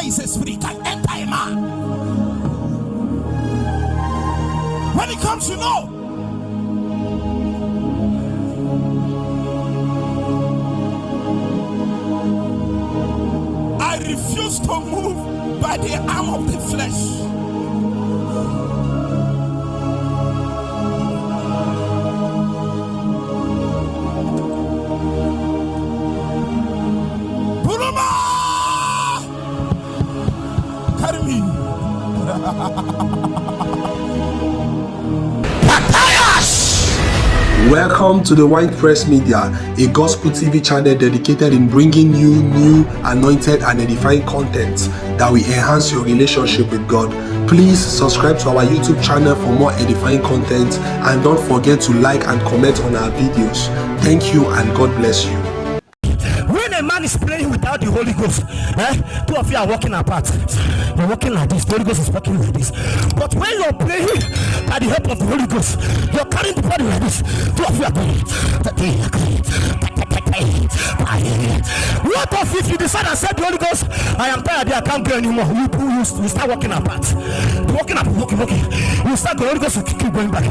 is a spirit, can enter a man. When it comes, you know. I refuse to move by the arm of the flesh. Welcome to the Wine Press Media, a gospel TV channel dedicated in bringing you new, anointed and edifying content that will enhance your relationship with God. Please subscribe to our YouTube channel for more edifying content, and don't forget to like and comment on our videos. Thank you and God bless you. When a man is praying without the Holy Ghost, two of you are walking apart. You're walking like this, the Holy Ghost is walking like this. But when you're praying by the help of the Holy Ghost, you're carrying the body like this. Two of you are going. What if you decide and said the Holy Ghost, I am tired, I can't go anymore. You start walking apart. Walking. You start, the Holy Ghost will keep going back.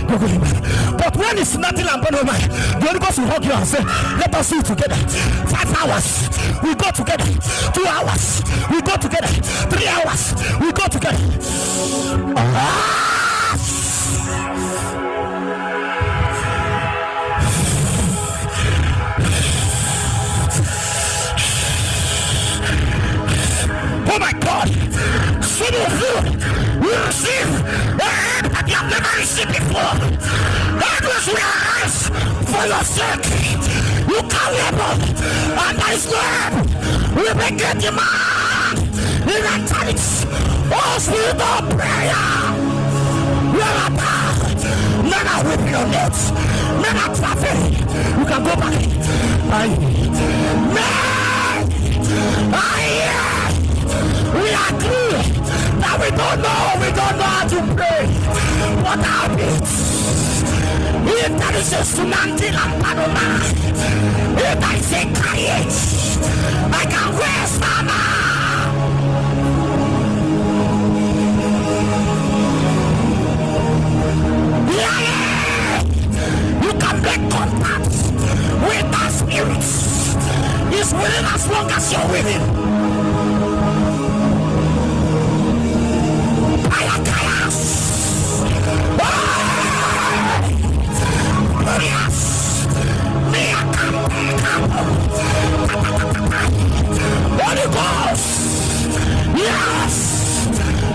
Going back. But when it's nothing I'm going to mind, the Holy Ghost will hug you and say, let us see together. 5 hours, we go together. 2 hours, we go together. 3 hours, we go together. Oh my God! Some of you will receive that you have never received before. That was realized for your sake. You can weapon, and that is God. We begin demand in italics. Oh, spirit of prayer. Never whip your nets. Never traffic. You can go back. We are clear that we don't know how to pray. What happens? If there is a tsunami and Panama, if there is a carriage, I can rest mama. Yeah. You can make contact with that spirit. It's willing as long as you're willing. Holy Ghost, yes,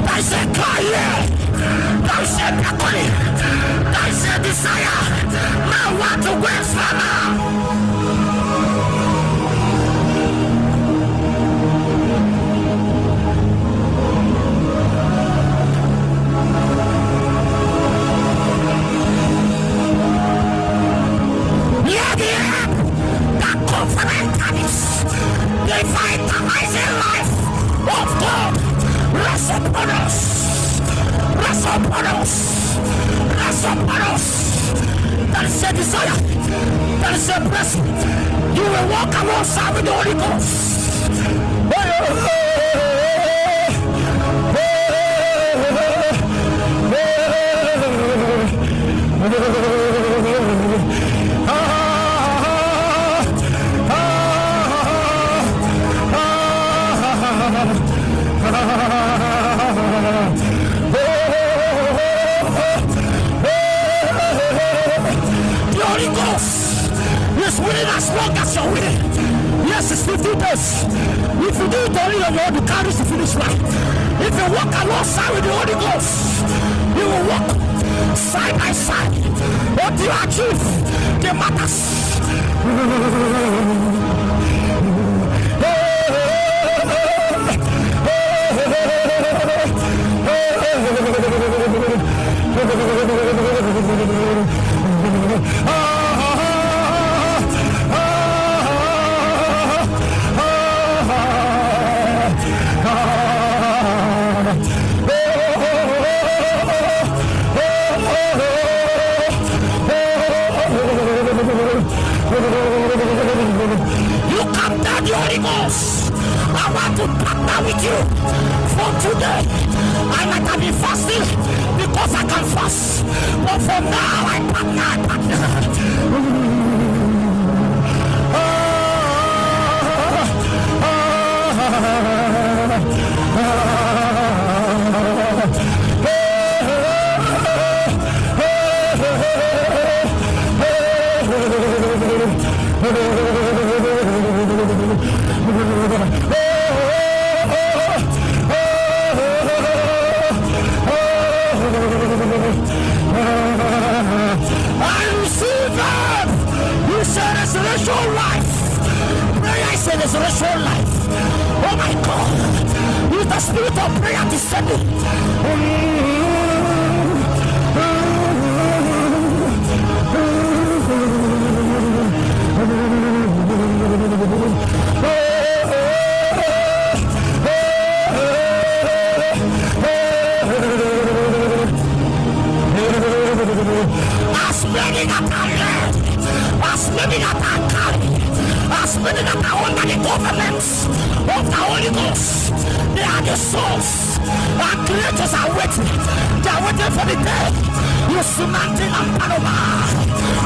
there is a cry, there is a beckoning, there is a desire. Now what to waste for now? The vitalizing life of God rest upon us. Rest upon us. Rest upon us. That is a desire. That is a blessing. You will walk alongside with the Holy Ghost. As long as you're winning, yes, it's 50 days. If you do it only on your own, you can't reach the finish line. If you walk alongside with the Holy Ghost, you will walk side by side. What do you achieve? The matters. For today, I might have been fasting because I can fast, but for now I partner. Resurrection life. Prayer is a resurrection life. Oh my God. Use the spirit of prayer to send it. As many that are led, as many that are carried, as many that are under the governance of the Holy Ghost, they are the souls. Our creators are waiting. They are waiting for the day. You Sumantin and Panama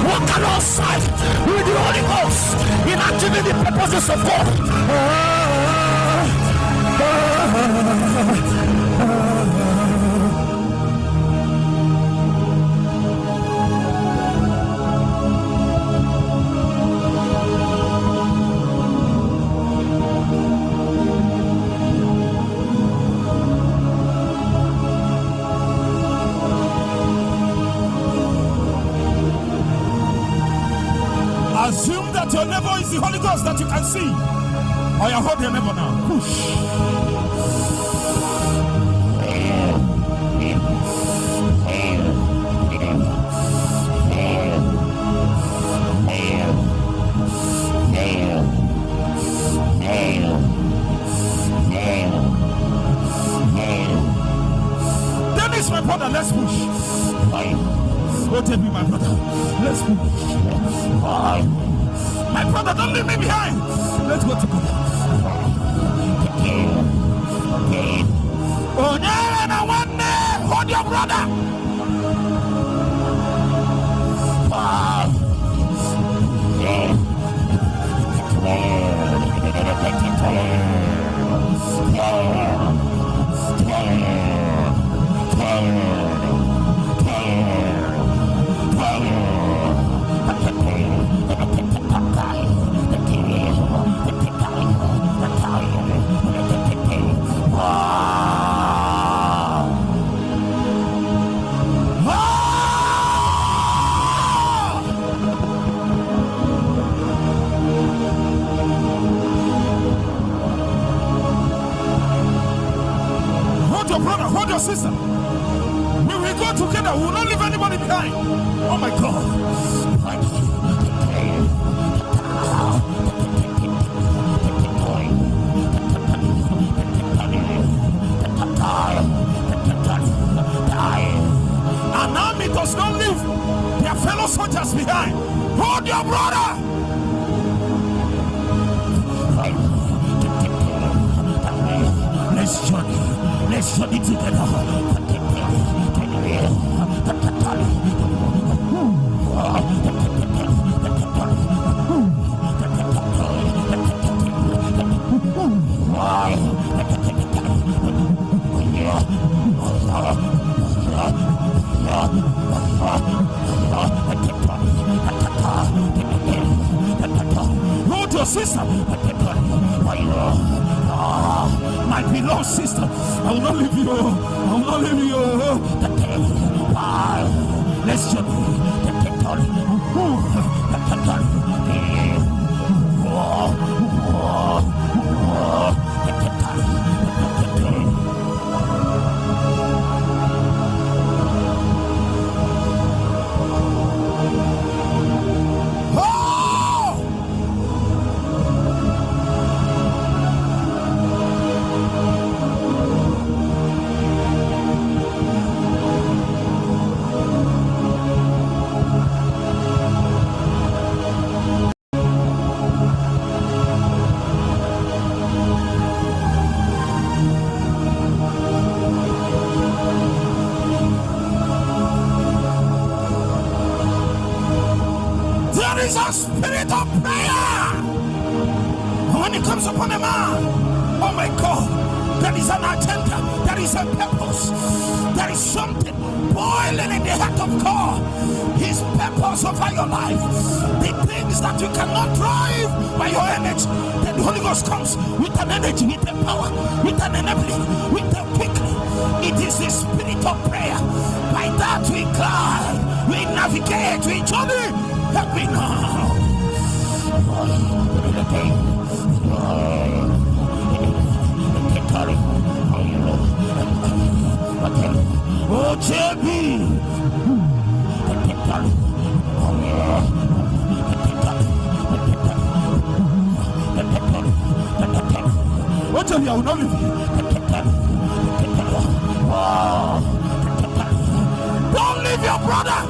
walk alongside with the Holy Ghost in achieving the purposes of God. Assume that your neighbor is the Holy Ghost that you can see. Or you hold your neighbor now. Push. Dennis, my brother, let's push. Go take me, my brother. Let's push. My brother, don't leave me behind. Let's go together. Oh, no, one day. Hold your brother. Sister, we will go together. We will not leave anybody behind. Oh my God. An army does not leave their fellow soldiers behind. Hold your brother. Let's journey. Let's journey together. Hold your sister. My beloved sister, I will not leave you. I will not leave you. Let's jump. comes upon a man, oh my God, there is an agenda, there is a purpose, there is something boiling in the heart of God. His purpose over your life, the things that you cannot drive by your energy, then the Holy Ghost comes with an energy, with a power, with an enabling, with a quickly. It is the spirit of prayer. By that we climb, we navigate, we journey. Help me now. Oh, JB. What of you? I will not leave you. Don't leave your brother.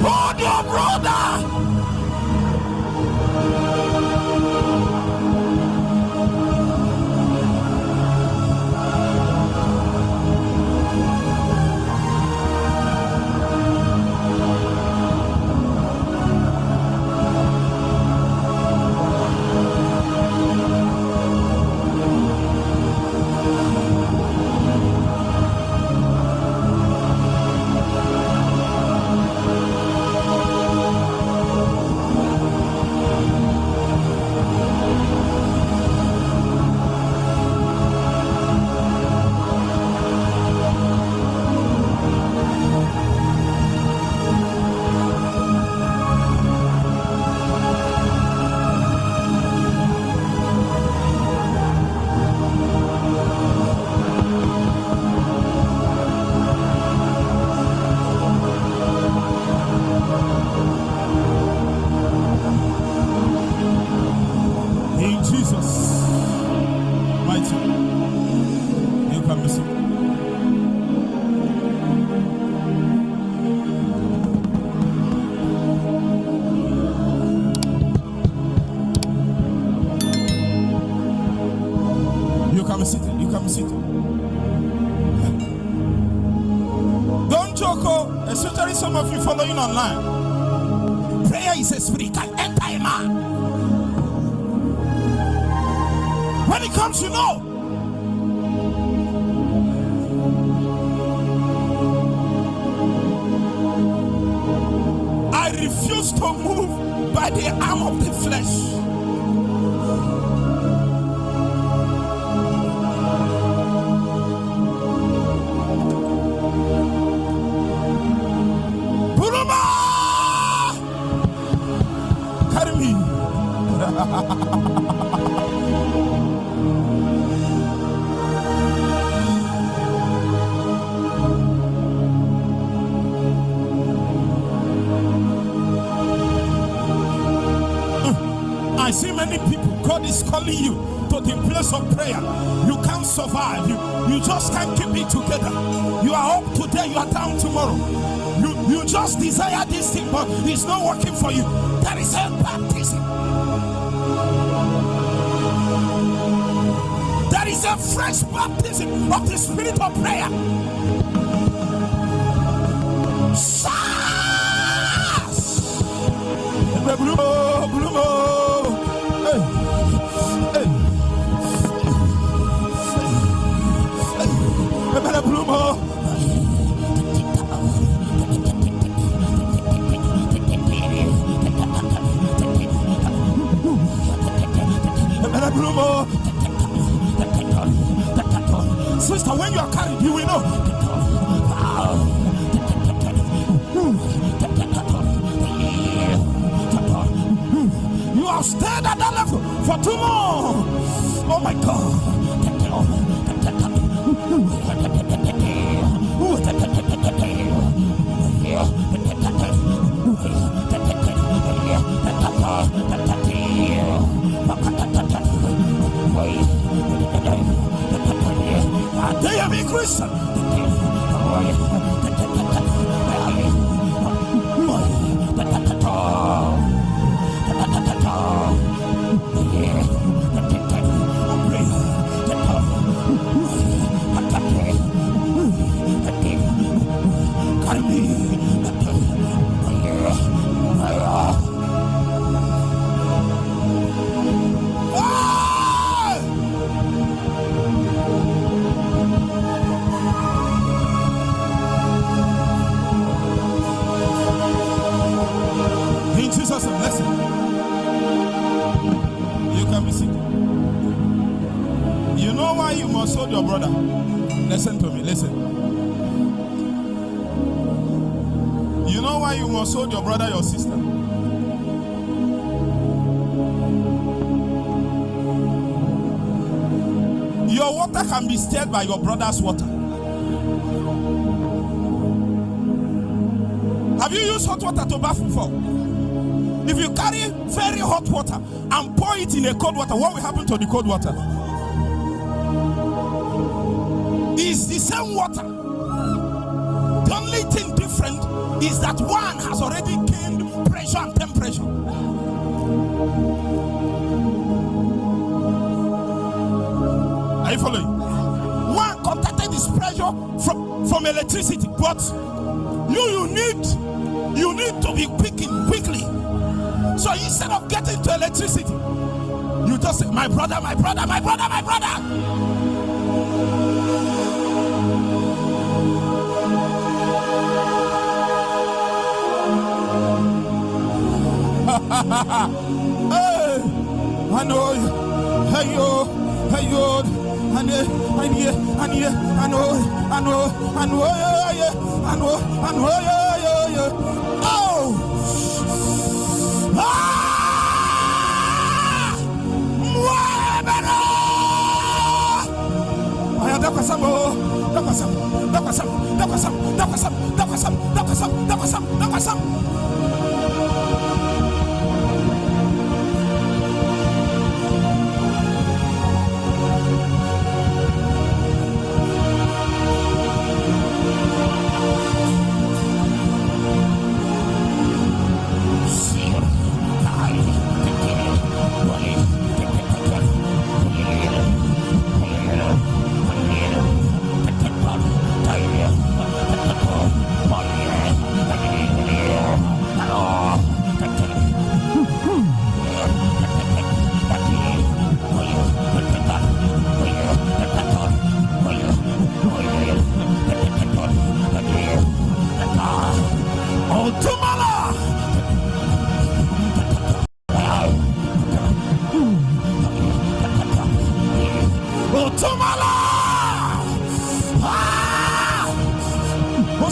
Hold your brother. Especially some of you following online. Prayer is a spirit that enter a man. When it comes, you know. I refuse to move by the arm of the flesh. I see many people, God is calling you to the place of prayer. You can't survive. You just can't keep it together. You are up today, you are down tomorrow. You just desire this thing, but it's not working for you. There is a baptism. There is a fresh baptism of the spirit of prayer. Sister, when you are carried, you will know. You have stayed at that level for too long. Oh my God. They are being Christian. you must hold your brother? Listen to me, listen. You know why you must hold your brother, your sister? Your water can be stirred by your brother's water. Have you used hot water to bath before? If you carry very hot water and pour it in a cold water, what will happen to the cold water? It's the same water. The only thing different is that one has already gained pressure and temperature. Are you following? One contacted this pressure from electricity, but you need to be quicking quickly. So instead of getting to electricity, you just say, my brother, my brother, my brother, my brother. Hey, I know you. Hey yo, hey yo, I know, oh.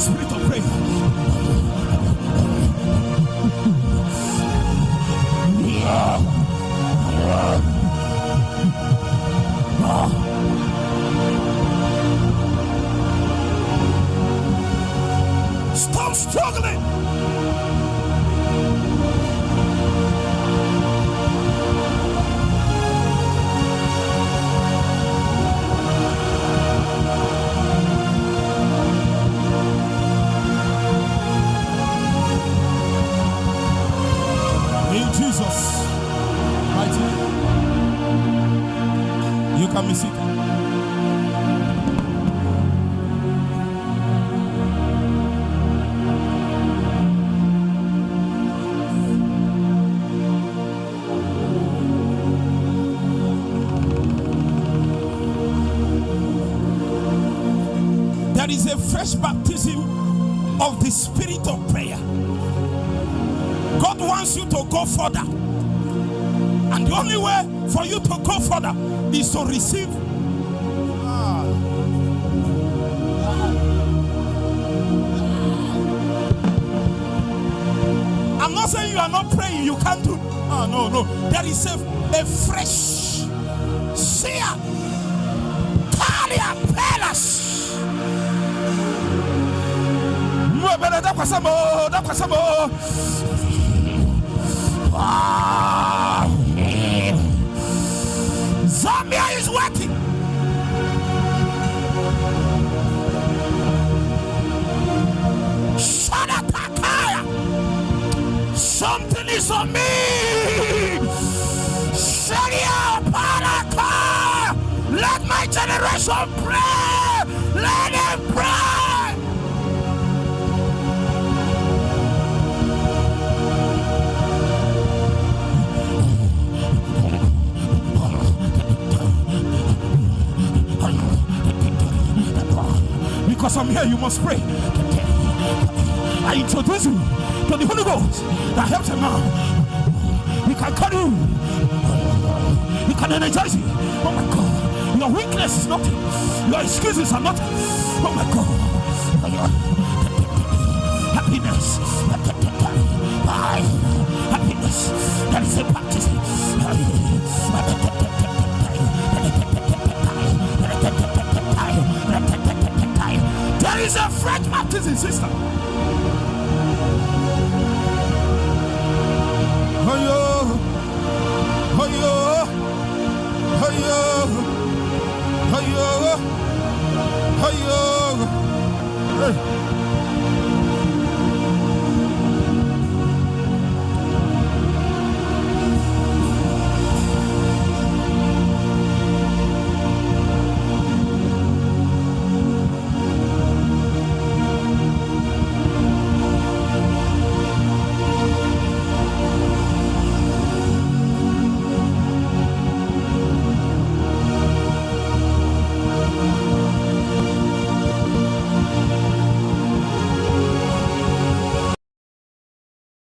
Spirit of prayer. Stop struggling. Jesus, mighty name. You can be seated. There is a fresh baptism of the spirit of prayer. God wants you to go further, and the only way for you to go further is to receive. I'm not saying you are not praying, you can't do. No. There is a fresh seer, Talia Pelas. Zambia is waiting. Shadatakaya. Something is on me. Sharia Palaka. Let my generation pray. Let them pray. Because I'm here, you must pray. I introduce you to the Holy Ghost that helps a man. He can carry you. He can energize you. Oh my God. Your weakness is nothing. Your excuses are nothing. Oh my God. Happiness. Happiness. That is a baptism.